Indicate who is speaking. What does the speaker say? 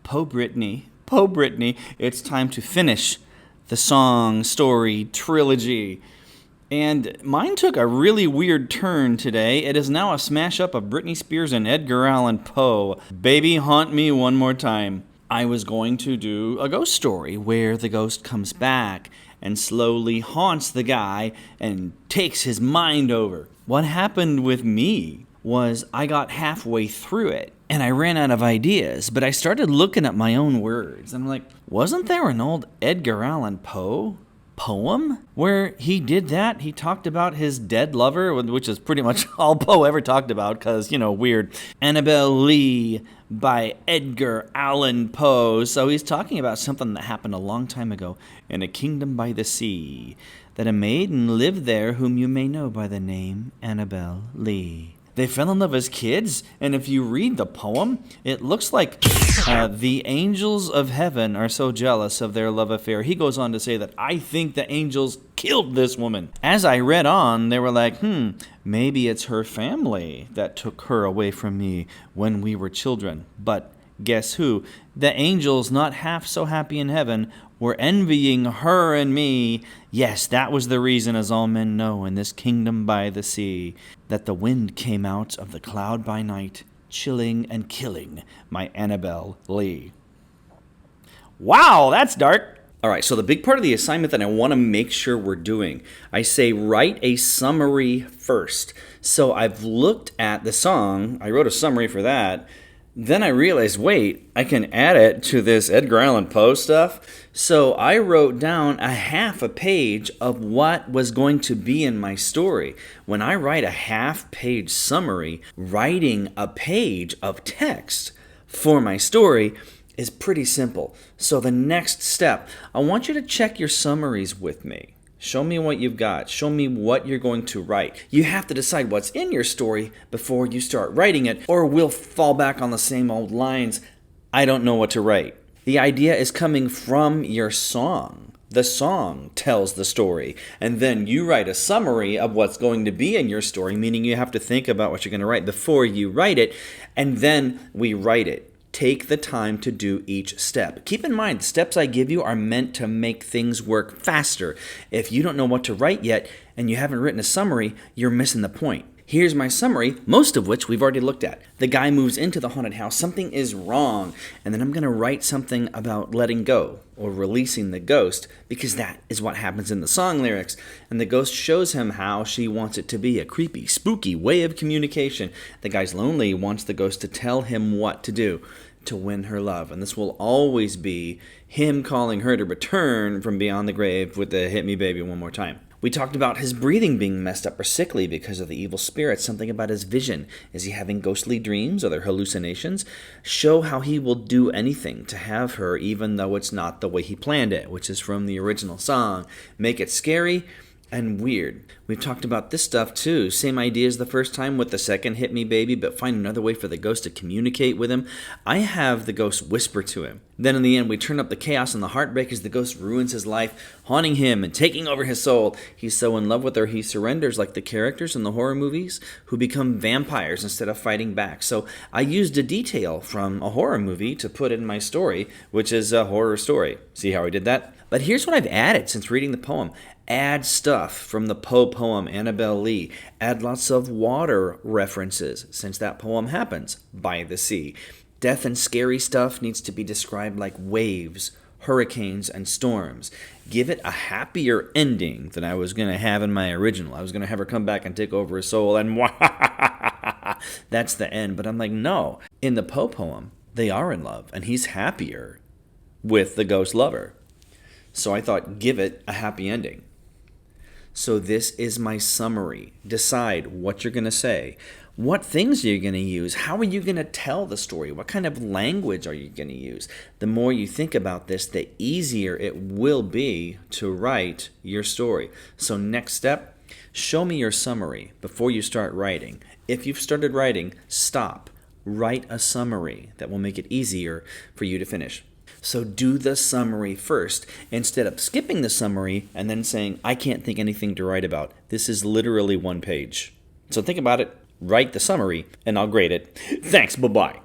Speaker 1: Po Britney, it's time to finish the song story trilogy. And mine took a really weird turn today. It is now a smash up of Britney Spears and Edgar Allan Poe. Baby, haunt me one more time. I was going to do a ghost story where the ghost comes back and slowly haunts the guy and takes his mind over. What happened with me was I got halfway through it and I ran out of ideas, but I started looking at my own words. I'm like, wasn't there an old Edgar Allan Poe poem where he did that? He talked about his dead lover, which is pretty much all Poe ever talked about because, weird. Annabelle Lee by Edgar Allan Poe. So he's talking about something that happened a long time ago in a kingdom by the sea, that a maiden lived there whom you may know by the name Annabelle Lee. They fell in love as kids, and if you read the poem, it looks like the angels of heaven are so jealous of their love affair. He goes on to say that I think the angels killed this woman. As I read on, they were like, maybe it's her family that took her away from me when we were children. But guess who? The angels, not half so happy in heaven, were envying her and me. Yes, that was the reason, as all men know, in this kingdom by the sea, that the wind came out of the cloud by night, chilling and killing my Annabelle Lee. Wow, that's dark. All right, so the big part of the assignment that I want to make sure we're doing, I say write a summary first. So I've looked at the song, I wrote a summary for that. Then I realized, wait, I can add it to this Edgar Allan Poe stuff. So I wrote down a half a page of what was going to be in my story. When I write a half-page summary, writing a page of text for my story is pretty simple. So the next step, I want you to check your summaries with me. Show me what you've got. Show me what you're going to write. You have to decide what's in your story before you start writing it, or we'll fall back on the same old lines. I don't know what to write. The idea is coming from your song. The song tells the story, and then you write a summary of what's going to be in your story, meaning you have to think about what you're going to write before you write it, and then we write it. Take the time to do each step. Keep in mind, the steps I give you are meant to make things work faster. If you don't know what to write yet and you haven't written a summary, you're missing the point. Here's my summary, most of which we've already looked at. The guy moves into the haunted house, something is wrong, and then I'm going to write something about letting go or releasing the ghost, because that is what happens in the song lyrics. And the ghost shows him how she wants it to be, a creepy, spooky way of communication. The guy's lonely, wants the ghost to tell him what to do to win her love. And this will always be him calling her to return from beyond the grave with the hit me baby one more time. We talked about his breathing being messed up or sickly because of the evil spirits, something about his vision. Is he having ghostly dreams? Are there hallucinations? Show how he will do anything to have her even though it's not the way he planned it, which is from the original song. Make it scary and weird. We've talked about this stuff too. Same idea as the first time with the second hit me baby, but find another way for the ghost to communicate with him. I have the ghost whisper to him. Then in the end, we turn up the chaos and the heartbreak as the ghost ruins his life, haunting him and taking over his soul. He's so in love with her, he surrenders like the characters in the horror movies who become vampires instead of fighting back. So I used a detail from a horror movie to put in my story, which is a horror story. See how I did that? But here's what I've added since reading the poem. Add stuff from the Poe poem, Annabelle Lee. Add lots of water references, since that poem happens by the sea. Death and scary stuff needs to be described like waves, hurricanes, and storms. Give it a happier ending than I was going to have in my original. I was going to have her come back and take over his soul, and that's the end. But I'm like, no. In the Poe poem, they are in love, and he's happier with the ghost lover. So I thought, give it a happy ending. So this is my summary. Decide what you're going to say. What things are you going to use? How are you going to tell the story? What kind of language are you going to use? The more you think about this, the easier it will be to write your story. So next step, show me your summary before you start writing. If you've started writing, stop. Write a summary that will make it easier for you to finish. So do the summary first, instead of skipping the summary and then saying, I can't think anything to write about. This is literally one page. So think about it, write the summary, and I'll grade it. Thanks, bye-bye.